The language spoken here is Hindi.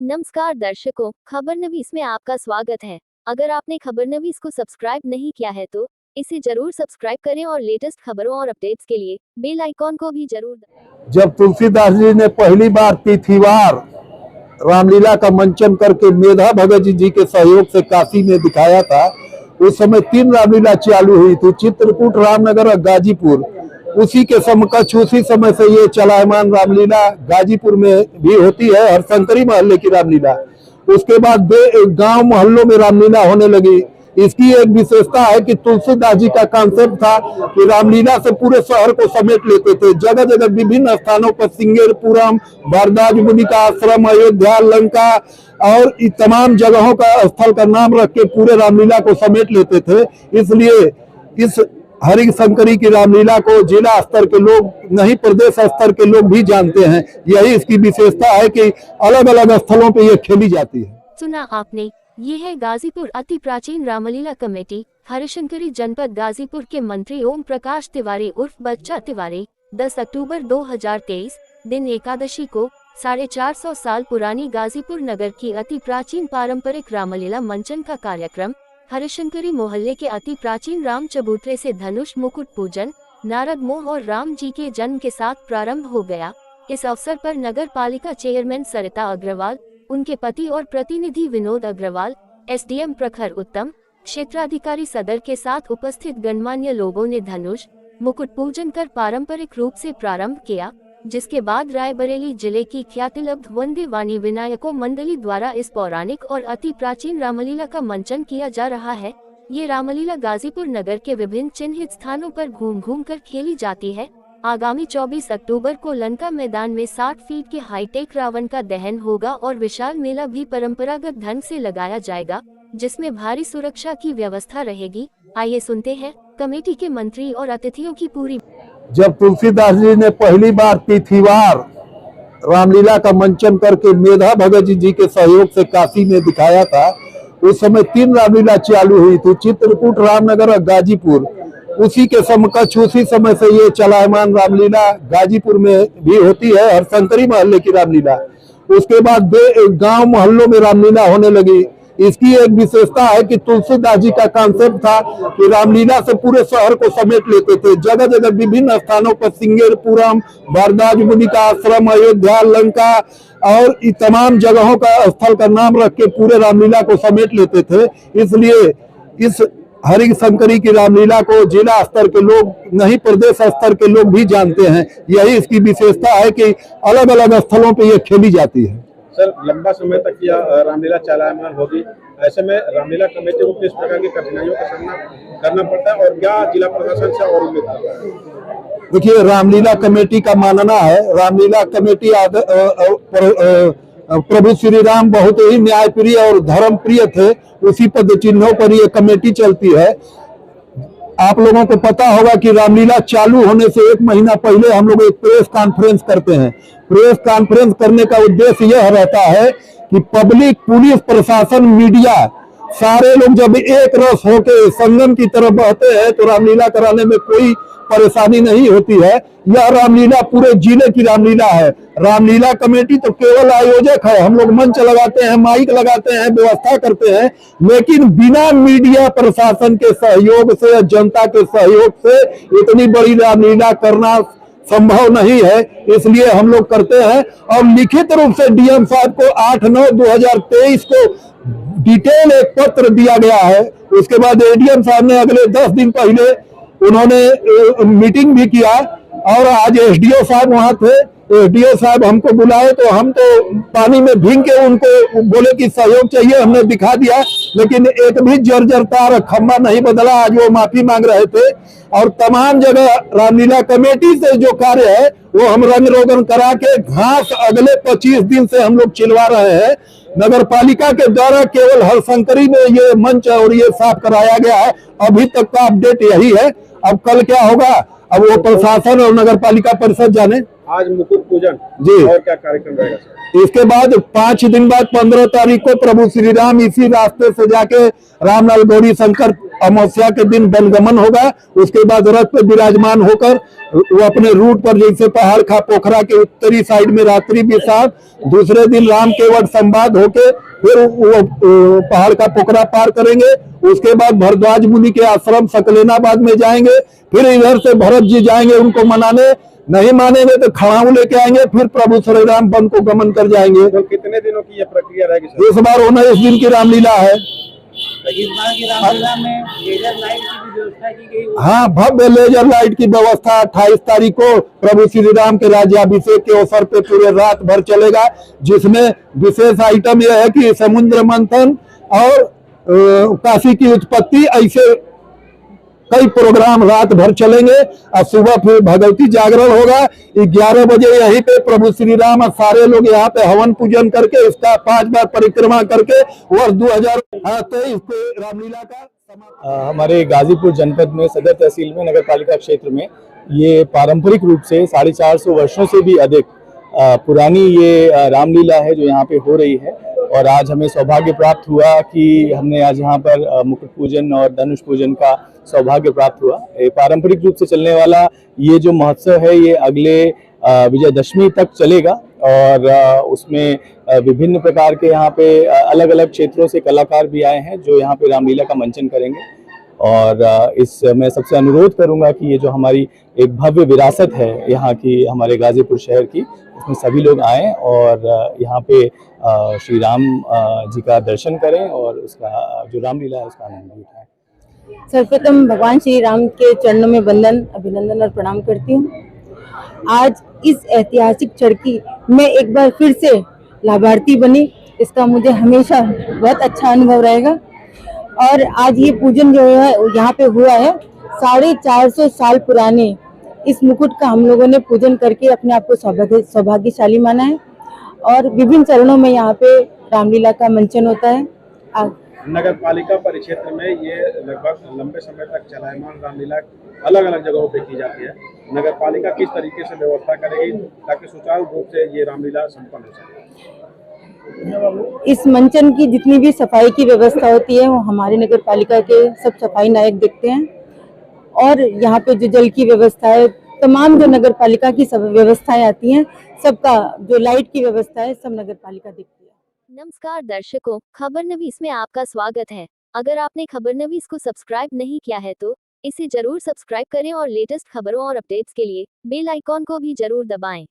नमस्कार दर्शकों, खबरनवीस में आपका स्वागत है। अगर आपने खबरनवीस को सब्सक्राइब नहीं किया है तो इसे जरूर सब्सक्राइब करें और लेटेस्ट खबरों और अपडेट्स के लिए बेल आइकॉन को भी जरूर दबाएं। जब तुलसीदास जी ने पहली बार तिथिवार रामलीला का मंचन करके मेधा भगत जी के सहयोग से काशी में दिखाया था, उस समय 3 रामलीला चालू हुई थी, चित्रकूट, रामनगर और गाजीपुर। उसी के समकक्ष उसी समय से ये चलायमान रामलीला गाजीपुर में भी होती है, हरशंकरी मोहल्ले की रामलीला। उसके बाद गांव मोहल्लों में रामलीला होने लगी। इसकी एक विशेषता है कि तुलसीदास जी का कॉन्सेप्ट था कि रामलीला से पूरे शहर को समेट लेते थे। जगह जगह विभिन्न स्थानों पर सिंगेरपुरम, भारद्वाज मुनि का आश्रम, अयोध्या, लंका और तमाम जगहों का स्थल का नाम रख के पूरे रामलीला को समेट लेते थे। इसलिए इस हरिशंकरी की रामलीला को जिला स्तर के लोग नहीं, प्रदेश स्तर के लोग भी जानते हैं। यही इसकी विशेषता है कि अलग अलग स्थलों पर यह खेली जाती है। सुना आपने, ये है गाजीपुर अति प्राचीन रामलीला कमेटी। हरिशंकरी जनपद गाजीपुर के मंत्री ओम प्रकाश तिवारी उर्फ बच्चा तिवारी 10 अक्टूबर 2023 दिन एकादशी को 450 साल पुरानी गाजीपुर नगर की अति प्राचीन पारंपरिक रामलीला मंचन का कार्यक्रम हरिशंकरी मोहल्ले के अति प्राचीन राम चबूतरे से धनुष मुकुट पूजन, नारद मोह और राम जी के जन्म के साथ प्रारंभ हो गया। इस अवसर पर नगर पालिका चेयरमैन सरिता अग्रवाल, उनके पति और प्रतिनिधि विनोद अग्रवाल, एसडीएम प्रखर उत्तम, क्षेत्राधिकारी सदर के साथ उपस्थित गणमान्य लोगों ने धनुष मुकुट पूजन कर पारंपरिक रूप से प्रारंभ किया, जिसके बाद रायबरेली जिले की ख्यातिलब्ध वंदे वाणी विनायकों मंडली द्वारा इस पौराणिक और अति प्राचीन रामलीला का मंचन किया जा रहा है। ये रामलीला गाजीपुर नगर के विभिन्न चिन्हित स्थानों पर घूम घूम कर खेली जाती है। आगामी 24 अक्टूबर को लंका मैदान में 60 फीट के हाईटेक रावण का दहन होगा और विशाल मेला भी परंपरागत ढंग से लगाया जाएगा, जिसमें भारी सुरक्षा की व्यवस्था रहेगी। आइए सुनते हैं कमेटी के मंत्री और अतिथियों की पूरी। जब तुलसीदास जी ने पहली बार तिथिवार रामलीला का मंचन करके मेधा भगत जी के सहयोग से काशी में दिखाया था, उस समय 3 रामलीला चालू हुई थी, चित्रकूट, रामनगर और गाजीपुर। उसी के समकक्ष उसी समय से ये चलायमान रामलीला गाजीपुर में भी होती है, हरशंकरी मोहल्ले की रामलीला। उसके बाद गांव मोहल्लों में रामलीला होने लगी। इसकी एक विशेषता है कि तुलसीदास जी का कॉन्सेप्ट था कि रामलीला से पूरे शहर को समेट लेते थे। जगह जगह विभिन्न स्थानों पर सिंगेरपुरम, भारद्वाज मुनि का आश्रम, अयोध्या, लंका और तमाम जगहों का स्थल का नाम रख के पूरे रामलीला को समेट लेते थे। इसलिए इस हरिशंकरी की रामलीला को जिला स्तर के लोग नहीं, प्रदेश स्तर के लोग भी जानते हैं। यही इसकी विशेषता है कि अलग अलग स्थलों पर यह खेली जाती है। सर, लंबा समय तक यह रामलीला चलायमान होगी, ऐसे में रामलीला कमेटी को किस प्रकार की कठिनाइयों का सामना करना पड़ता है और क्या जिला प्रशासन से और उम्मीद है? देखिए, रामलीला कमेटी का मानना है, रामलीला कमेटी प्रभु श्री राम बहुत ही न्यायप्रिय और धर्म प्रिय थे, उसी पद चिन्हों पर यह कमेटी चलती है। आप लोगों को पता होगा कि रामलीला चालू होने से 1 महीना पहले हम लोग एक प्रेस कॉन्फ्रेंस करते हैं। प्रेस कॉन्फ्रेंस करने का उद्देश्य यह रहता है कि पब्लिक, पुलिस प्रशासन, मीडिया सारे लोग जब एक रस होकर संगम की तरफ बहते हैं तो रामलीला कराने में कोई परेशानी नहीं होती है। यह रामलीला पूरे जिले की रामलीला है। रामलीला कमेटी तो केवल आयोजक है, हम लोग मंच लगाते हैं, माइक लगाते हैं, व्यवस्था करते हैं, लेकिन बिना मीडिया प्रशासन के सहयोग से, जनता के सहयोग से इतनी बड़ी रामलीला करना संभव नहीं है। इसलिए हम लोग करते हैं और लिखित रूप से डीएम साहब को 8/9/2023 को डिटेल एक पत्र दिया गया है। उसके बाद एडीएम साहब ने अगले 10 दिन पहले उन्होंने मीटिंग भी किया और आज एसडीओ साहब वहां थे। एसडीओ साहब हमको बुलाए तो हम तो पानी में भीग के उनको बोले कि सहयोग चाहिए, हमने दिखा दिया, लेकिन एक भी जर्जर तार खंभा नहीं बदला। आज वो माफी मांग रहे थे और तमाम जगह रामलीला कमेटी से जो कार्य है वो हम रंग रोगन करा के घास अगले 25 दिन से हम लोग चिलवा रहे हैं। नगर पालिका के द्वारा केवल हरिशंकरी में ये मंच और ये साफ कराया गया है। अभी तक का अपडेट यही है। अब कल क्या होगा, अब वो प्रशासन और नगर पालिका परिषद जाने। आज मुकुट पूजन जी, और क्या कार्यक्रम रहेगा सर? इसके बाद 5 दिन बाद 15 तारीख को प्रभु श्री राम इसी रास्ते से जाके रामलाल गौरी शंकर अमावस्या के दिन वनगमन होगा। उसके बाद रथ पे विराजमान होकर वो अपने रूट पर जैसे पहाड़ खा पोखरा के उत्तरी साइड में रात्रि बिसात, दूसरे दिन राम केवट संवाद होके फिर वो पहाड़ का पोखरा पार करेंगे। उसके बाद भरद्वाज मुनि के आश्रम सकलेनाबाद में जाएंगे, फिर इधर से भरत जी जाएंगे उनको मनाने, नहीं मानेंगे तो खड़ाऊ लेके आएंगे, फिर प्रभु श्री राम वन को गमन कर जाएंगे। तो कितने दिनों की ये प्रक्रिया रहेगी सर? इस बार 19 दिन की रामलीला है। इस बार की रामलीला में लेजर लाइट की भी व्यवस्था की गई। हाँ, भव्य लेजर लाइट की व्यवस्था 28 तारीख को प्रभु श्री राम के राज्याभिषेक के अवसर पे पूरे रात भर चलेगा, जिसमें विशेष आइटम यह है कि समुद्र मंथन और काशी की उत्पत्ति, ऐसे कई प्रोग्राम रात भर चलेंगे और सुबह फिर भगवती जागरण होगा। 11 बजे यहीं पे प्रभु श्री राम और सारे लोग यहाँ पे हवन पूजन करके इसका 5 बार परिक्रमा करके वर्ष 2023 को रामलीला का हमारे गाजीपुर जनपद में सदर तहसील में नगर पालिका क्षेत्र में ये पारंपरिक रूप से 450 वर्षों से भी अधिक पुरानी ये रामलीला है जो यहाँ पे हो रही है। और आज हमें सौभाग्य प्राप्त हुआ कि हमने आज यहाँ पर मुकुट पूजन और धनुष पूजन का सौभाग्य प्राप्त हुआ। ये पारंपरिक रूप से चलने वाला ये जो महोत्सव है ये अगले विजयदशमी तक चलेगा और उसमें विभिन्न प्रकार के यहाँ पे अलग अलग क्षेत्रों से कलाकार भी आए हैं जो यहाँ पे रामलीला का मंचन करेंगे। और इस मैं सबसे अनुरोध करूंगा कि ये जो हमारी एक भव्य विरासत है यहाँ की, हमारे गाजीपुर शहर की, उसमें सभी लोग आएं और यहाँ पे श्री राम जी का दर्शन करें और उसका जो रामलीला है उसका आनंद भी उठाएं। सर्वप्रथम भगवान श्री राम के चरणों में वंदन, अभिनंदन और प्रणाम करती हूँ। आज इस ऐतिहासिक क्षण की मैं एक बार फिर से लाभार्थी बनी, इसका मुझे हमेशा बहुत अच्छा अनुभव रहेगा। और आज ये पूजन जो है यहाँ पे हुआ है, 450 साल पुराने इस मुकुट का हम लोगों ने पूजन करके अपने आप को सौभाग्यशाली माना है। और विभिन्न चरणों में यहाँ पे रामलीला का मंचन होता है। नगर पालिका परिक्षेत्र में ये लगभग लंबे समय तक चलायमान रामलीला अलग अलग जगहों पे की जाती है। नगर पालिका किस तरीके से व्यवस्था करेगी ताकि सुचारू रूप से ये रामलीला संपन्न हो सके? इस मंचन की जितनी भी सफाई की व्यवस्था होती है वो हमारे नगर पालिका के सब सफाई नायक देखते हैं। और यहाँ पे जो जल की व्यवस्था है, तमाम जो नगर पालिका की सब व्यवस्थाएं आती हैं, सबका जो लाइट की व्यवस्था है सब नगर पालिका देखती है। नमस्कार दर्शकों, खबरनवीस में आपका स्वागत है। अगर आपने खबरनवीस को सब्सक्राइब नहीं किया है तो इसे जरूर सब्सक्राइब करें और लेटेस्ट खबरों और अपडेट्स के लिए बेल आइकॉन को भी जरूर दबाएं।